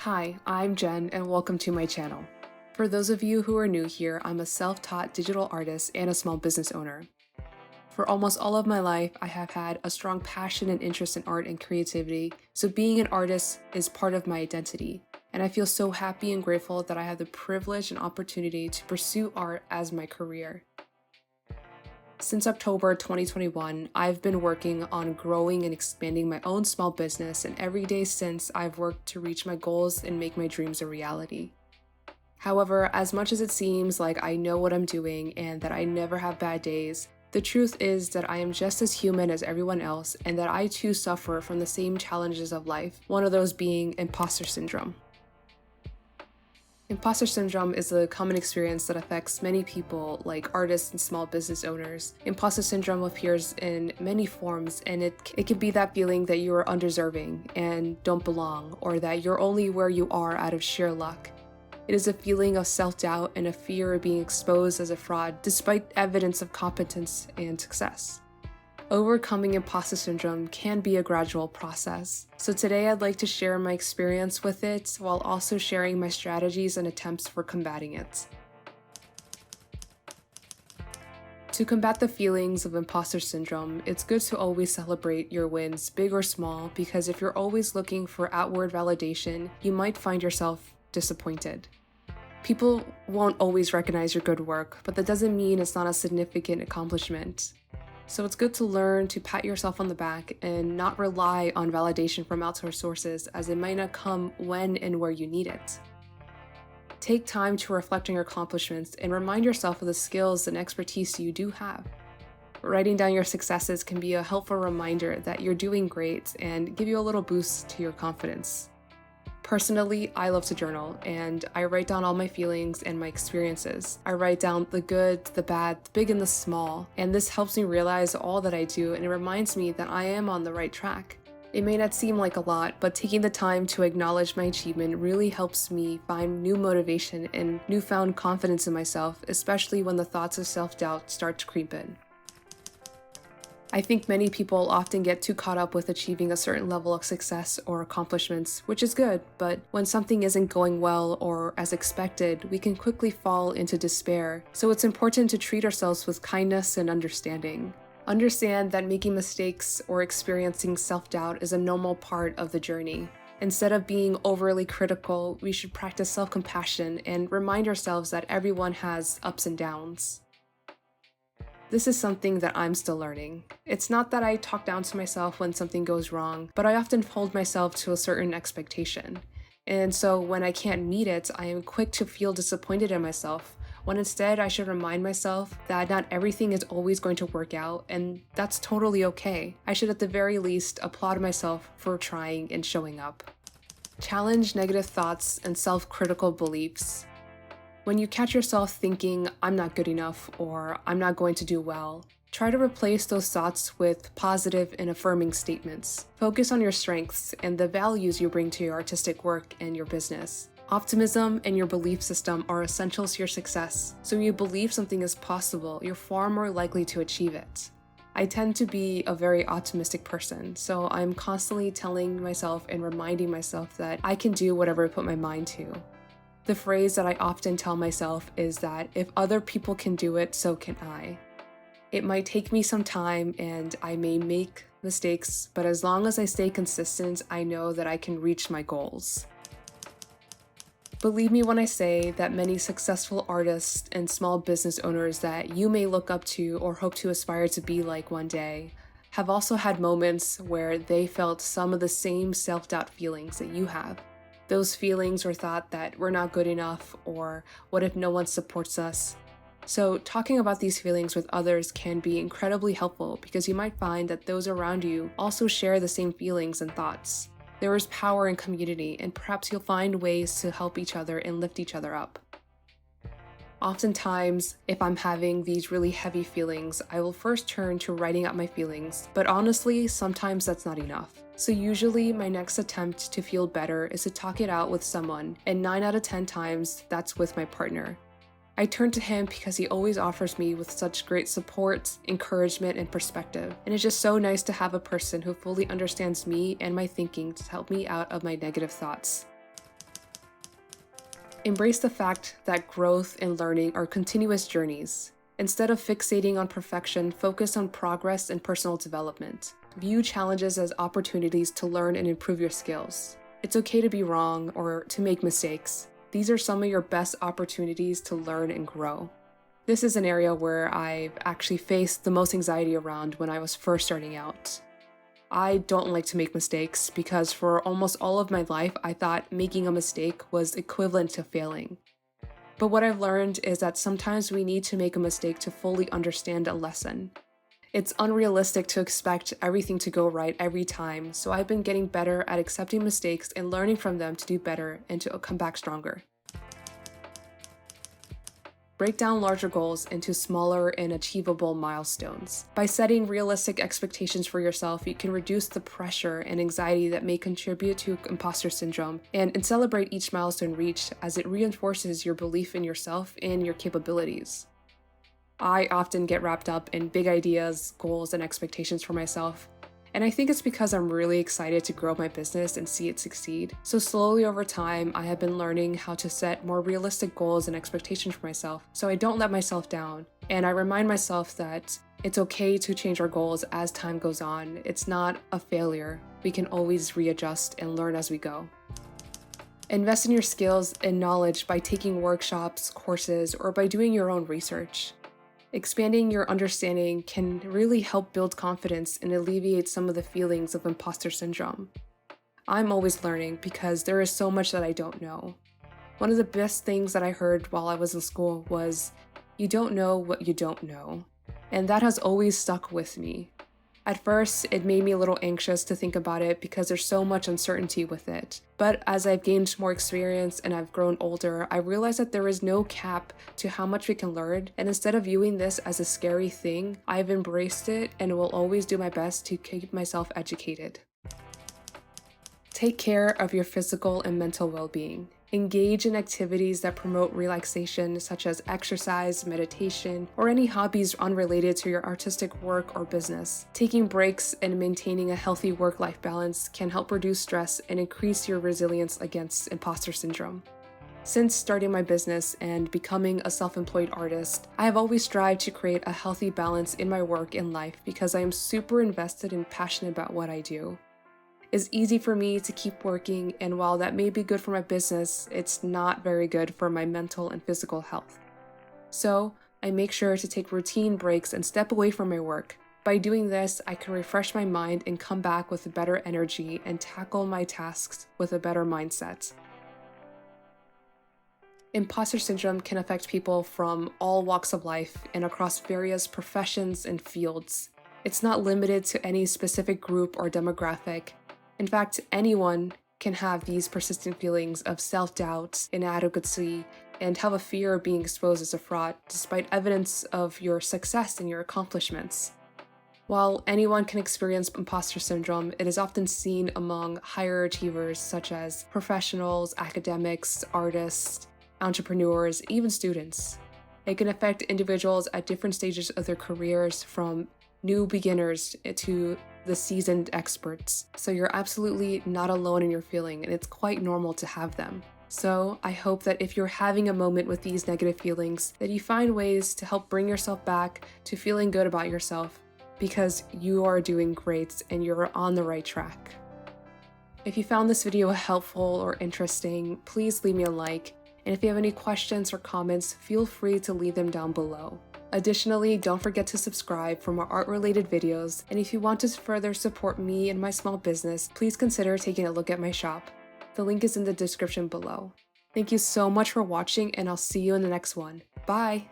Hi, I'm Jen and welcome to my channel. For those of you who are new here, I'm a self-taught digital artist and a small business owner. For almost all of my life, I have had a strong passion and interest in art and creativity, so being an artist is part of my identity, and I feel so happy and grateful that I have the privilege and opportunity to pursue art as my career. Since October 2021, I've been working on growing and expanding my own small business, and every day since, I've worked to reach my goals and make my dreams a reality. However, as much as it seems like I know what I'm doing and that I never have bad days, the truth is that I am just as human as everyone else and that I too suffer from the same challenges of life, one of those being imposter syndrome. Imposter syndrome is a common experience that affects many people, like artists and small business owners. Imposter syndrome appears in many forms, and it can be that feeling that you are undeserving and don't belong, or that you're only where you are out of sheer luck. It is a feeling of self-doubt and a fear of being exposed as a fraud despite evidence of competence and success. Overcoming imposter syndrome can be a gradual process, so today I'd like to share my experience with it while also sharing my strategies and attempts for combating it. To combat the feelings of imposter syndrome, it's good to always celebrate your wins, big or small, because if you're always looking for outward validation, you might find yourself disappointed. People won't always recognize your good work, but that doesn't mean it's not a significant accomplishment. So it's good to learn to pat yourself on the back and not rely on validation from outside sources, as it might not come when and where you need it. Take time to reflect on your accomplishments and remind yourself of the skills and expertise you do have. Writing down your successes can be a helpful reminder that you're doing great and give you a little boost to your confidence. Personally, I love to journal, and I write down all my feelings and my experiences. I write down the good, the bad, the big and the small, and this helps me realize all that I do, and it reminds me that I am on the right track. It may not seem like a lot, but taking the time to acknowledge my achievement really helps me find new motivation and newfound confidence in myself, especially when the thoughts of self-doubt start to creep in. I think many people often get too caught up with achieving a certain level of success or accomplishments, which is good, but when something isn't going well or as expected, we can quickly fall into despair, so it's important to treat ourselves with kindness and understanding. Understand that making mistakes or experiencing self-doubt is a normal part of the journey. Instead of being overly critical, we should practice self-compassion and remind ourselves that everyone has ups and downs. This is something that I'm still learning. It's not that I talk down to myself when something goes wrong, but I often hold myself to a certain expectation. And so when I can't meet it, I am quick to feel disappointed in myself, when instead I should remind myself that not everything is always going to work out, and that's totally okay. I should at the very least applaud myself for trying and showing up. Challenge negative thoughts and self-critical beliefs. When you catch yourself thinking, I'm not good enough, or I'm not going to do well, try to replace those thoughts with positive and affirming statements. Focus on your strengths and the values you bring to your artistic work and your business. Optimism and your belief system are essential to your success, so when you believe something is possible, you're far more likely to achieve it. I tend to be a very optimistic person, so I'm constantly telling myself and reminding myself that I can do whatever I put my mind to. The phrase that I often tell myself is that if other people can do it, so can I. It might take me some time and I may make mistakes, but as long as I stay consistent, I know that I can reach my goals. Believe me when I say that many successful artists and small business owners that you may look up to or hope to aspire to be like one day have also had moments where they felt some of the same self-doubt feelings that you have. Those feelings or thought that we're not good enough, or what if no one supports us? So talking about these feelings with others can be incredibly helpful because you might find that those around you also share the same feelings and thoughts. There is power in community, and perhaps you'll find ways to help each other and lift each other up. Oftentimes, if I'm having these really heavy feelings, I will first turn to writing out my feelings, but honestly, sometimes that's not enough. So usually my next attempt to feel better is to talk it out with someone, and 9 out of 10 times, that's with my partner. I turn to him because he always offers me with such great support, encouragement, and perspective, and it's just so nice to have a person who fully understands me and my thinking to help me out of my negative thoughts. Embrace the fact that growth and learning are continuous journeys. Instead of fixating on perfection, focus on progress and personal development. View challenges as opportunities to learn and improve your skills. It's okay to be wrong or to make mistakes. These are some of your best opportunities to learn and grow. This is an area where I've actually faced the most anxiety around when I was first starting out. I don't like to make mistakes because for almost all of my life, I thought making a mistake was equivalent to failing. But what I've learned is that sometimes we need to make a mistake to fully understand a lesson. It's unrealistic to expect everything to go right every time, so I've been getting better at accepting mistakes and learning from them to do better and to come back stronger. Break down larger goals into smaller and achievable milestones. By setting realistic expectations for yourself, you can reduce the pressure and anxiety that may contribute to imposter syndrome and celebrate each milestone reached as it reinforces your belief in yourself and your capabilities. I often get wrapped up in big ideas, goals, and expectations for myself, and I think it's because I'm really excited to grow my business and see it succeed. So slowly over time, I have been learning how to set more realistic goals and expectations for myself so I don't let myself down. And I remind myself that it's okay to change our goals as time goes on. It's not a failure. We can always readjust and learn as we go. Invest in your skills and knowledge by taking workshops, courses, or by doing your own research. Expanding your understanding can really help build confidence and alleviate some of the feelings of imposter syndrome. I'm always learning because there is so much that I don't know. One of the best things that I heard while I was in school was, "You don't know what you don't know." And that has always stuck with me. At first, it made me a little anxious to think about it because there's so much uncertainty with it. But as I've gained more experience and I've grown older, I realized that there is no cap to how much we can learn. And instead of viewing this as a scary thing, I've embraced it and will always do my best to keep myself educated. Take care of your physical and mental well-being. Engage in activities that promote relaxation, such as exercise, meditation, or any hobbies unrelated to your artistic work or business. Taking breaks and maintaining a healthy work-life balance can help reduce stress and increase your resilience against imposter syndrome. Since starting my business and becoming a self-employed artist, I have always strived to create a healthy balance in my work and life because I am super invested and passionate about what I do. It's easy for me to keep working, and while that may be good for my business, it's not very good for my mental and physical health. So, I make sure to take routine breaks and step away from my work. By doing this, I can refresh my mind and come back with better energy and tackle my tasks with a better mindset. Imposter syndrome can affect people from all walks of life and across various professions and fields. It's not limited to any specific group or demographic. In fact, anyone can have these persistent feelings of self-doubt, inadequacy, and have a fear of being exposed as a fraud, despite evidence of your success and your accomplishments. While anyone can experience imposter syndrome, it is often seen among higher achievers such as professionals, academics, artists, entrepreneurs, even students. It can affect individuals at different stages of their careers, from new beginners to the seasoned experts. So you're absolutely not alone in your feeling, and it's quite normal to have them. So I hope that if you're having a moment with these negative feelings, that you find ways to help bring yourself back to feeling good about yourself, because you are doing great and you're on the right track. If you found this video helpful or interesting, please leave me a like. And if you have any questions or comments, feel free to leave them down below. Additionally, don't forget to subscribe for more art-related videos, and if you want to further support me and my small business, please consider taking a look at my shop. The link is in the description below. Thank you so much for watching, and I'll see you in the next one. Bye!